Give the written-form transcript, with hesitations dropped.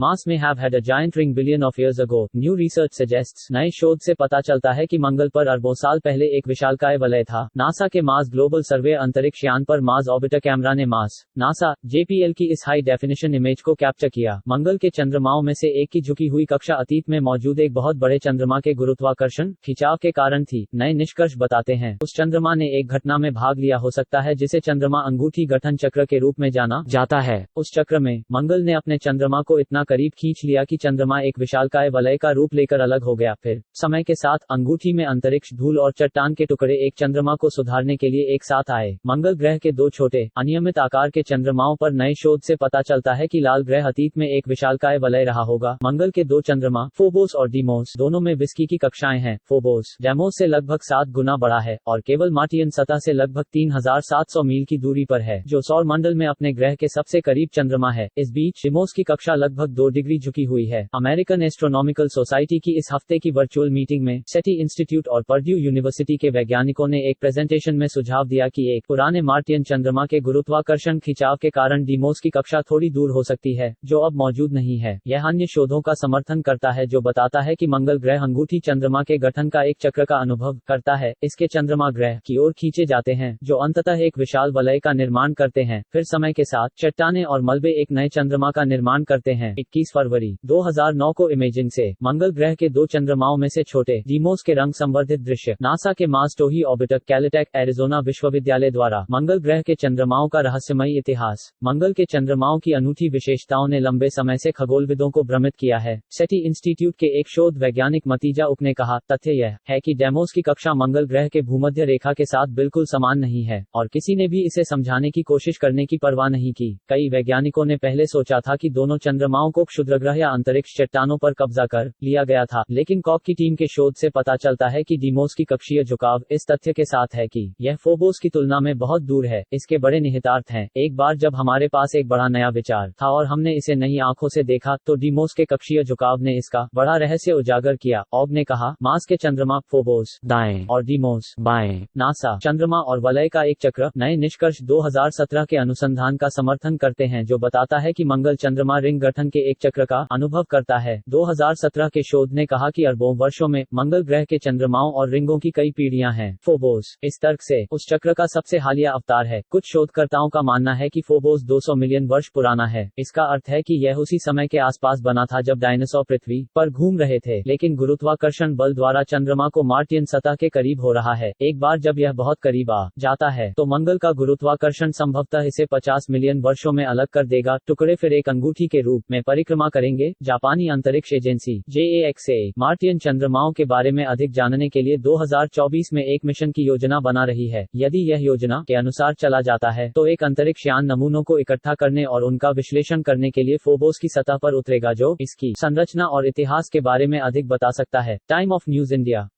Mars may have had a giant ring billion of years ago, new research suggests। नए शोध से पता चलता है कि मंगल पर अरबों साल पहले एक विशालकाय वलय था। नासा के मार्स ग्लोबल सर्वे अंतरिक्ष यान पर मार्स ऑर्बिटर कैमरा ने मार्स नासा JPL की इस हाई डेफिनेशन इमेज को कैप्चर किया। मंगल के चंद्रमाओं में से एक की झुकी हुई कक्षा अतीत में मौजूद एक बहुत बड़े चंद्रमा के गुरुत्वाकर्षण खिंचाव के कारण थी। नए निष्कर्ष बताते हैं उस चंद्रमा ने एक घटना में भाग लिया हो सकता है जिसे चंद्रमा अंगूठी गठन चक्र के रूप में जाना जाता है। उस चक्र में मंगल ने अपने चंद्रमा को इतना करीब खींच लिया कि चंद्रमा एक विशालकाय वलय का रूप लेकर अलग हो गया। फिर समय के साथ अंगूठी में अंतरिक्ष धूल और चट्टान के टुकड़े एक चंद्रमा को सुधारने के लिए एक साथ आए। मंगल ग्रह के दो छोटे अनियमित आकार के चंद्रमाओं पर नए शोध से पता चलता है कि लाल ग्रह अतीत में एक विशालकाय वलय रहा होगा। मंगल के दो चंद्रमा फोबोस और डीमोस दोनों में विस्की की कक्षाएं हैं। फोबोस डेमोस से लगभग 7 गुना बड़ा है और केवल मार्टियन सतह से लगभग 3700 मील की दूरी पर है, जो सौर मंडल में अपने ग्रह के सबसे करीब चंद्रमा है। इस बीच डीमोस की कक्षा लगभग 2 डिग्री झुकी हुई है। अमेरिकन एस्ट्रोनॉमिकल सोसाइटी की इस हफ्ते की वर्चुअल मीटिंग में सेटी इंस्टीट्यूट और पर्ड्यू यूनिवर्सिटी के वैज्ञानिकों ने एक प्रेजेंटेशन में सुझाव दिया कि एक पुराने मार्टियन चंद्रमा के गुरुत्वाकर्षण खिंचाव के कारण डीमोस की कक्षा थोड़ी दूर हो सकती है, जो अब मौजूद नहीं है। यह अन्य शोधों का समर्थन करता है जो बताता है कि मंगल ग्रह अंगूठी चंद्रमा के गठन का एक चक्र का अनुभव करता है। इसके चंद्रमा ग्रह की ओर खींचे जाते हैं जो अंततः एक विशाल वलय का निर्माण करते हैं। फिर समय के साथ चट्टानें और मलबे एक नए चंद्रमा का निर्माण करते हैं। 21 फरवरी 2009 को इमेजिंग से मंगल ग्रह के दो चंद्रमाओं में से छोटे डीमोस के रंग संवर्धित दृश्य नासा के मार्स टोही ऑर्बिटर कैलिटेक एरिजोना विश्वविद्यालय द्वारा मंगल ग्रह के चंद्रमाओं का रहस्यमयी इतिहास। मंगल के चंद्रमाओं की अनूठी विशेषताओं ने लंबे समय से खगोलविदों को भ्रमित किया है। सेटी इंस्टीट्यूट के एक शोध वैज्ञानिक मतीजा उक ने कहा, तथ्य यह है कि डेमोस की कक्षा मंगल ग्रह के भूमध्य रेखा के साथ बिल्कुल समान नहीं है और किसी ने भी इसे समझाने की कोशिश करने की परवाह नहीं की। कई वैज्ञानिकों ने पहले सोचा था कि दोनों चंद्रमाओं को क्षुद्रग्रह या अंतरिक्ष चट्टानों पर कब्जा कर लिया गया था, लेकिन कॉक की टीम के शोध से पता चलता है कि डीमोस की कक्षीय झुकाव इस तथ्य के साथ है कि यह फोबोस की तुलना में बहुत दूर है। इसके बड़े निहितार्थ हैं। एक बार जब हमारे पास एक बड़ा नया विचार था और हमने इसे नई आंखों से देखा तो डीमोस के कक्षीय झुकाव ने इसका बड़ा रहस्य उजागर किया। ऑग ने कहा, मार्स के चंद्रमा फोबोस दाएं और डीमोस बाएं। नासा चंद्रमा और वलय का एक चक्र। नए निष्कर्ष 2017 के अनुसंधान का समर्थन करते हैं जो बताता है कि मंगल चंद्रमा रिंग गठन के एक चक्र का अनुभव करता है। 2017 के शोध ने कहा कि अरबों वर्षों में मंगल ग्रह के चंद्रमाओं और रिंगों की कई पीढ़ियां हैं। फोबोस इस तर्क से उस चक्र का सबसे हालिया अवतार है। कुछ शोधकर्ताओं का मानना है कि फोबोस 200 मिलियन वर्ष पुराना है। इसका अर्थ है कि यह उसी समय के आसपास बना था जब डायनासोर पृथ्वी पर घूम रहे थे, लेकिन गुरुत्वाकर्षण बल द्वारा चंद्रमा को मार्टियन सतह के करीब हो रहा है। एक बार जब यह बहुत करीब आ जाता है तो मंगल का गुरुत्वाकर्षण संभवतः इसे 50 मिलियन वर्षों में अलग कर देगा। टुकड़े फिर एक अंगूठी के रूप में परिक्रमा करेंगे। जापानी अंतरिक्ष एजेंसी JAXA मार्टियन चंद्रमाओं के बारे में अधिक जानने के लिए 2024 में एक मिशन की योजना बना रही है। यदि यह योजना के अनुसार चला जाता है तो एक अंतरिक्ष यान नमूनों को इकट्ठा करने और उनका विश्लेषण करने के लिए फोबोस की सतह पर उतरेगा, जो इसकी संरचना और इतिहास के बारे में अधिक बता सकता है। Time of news India.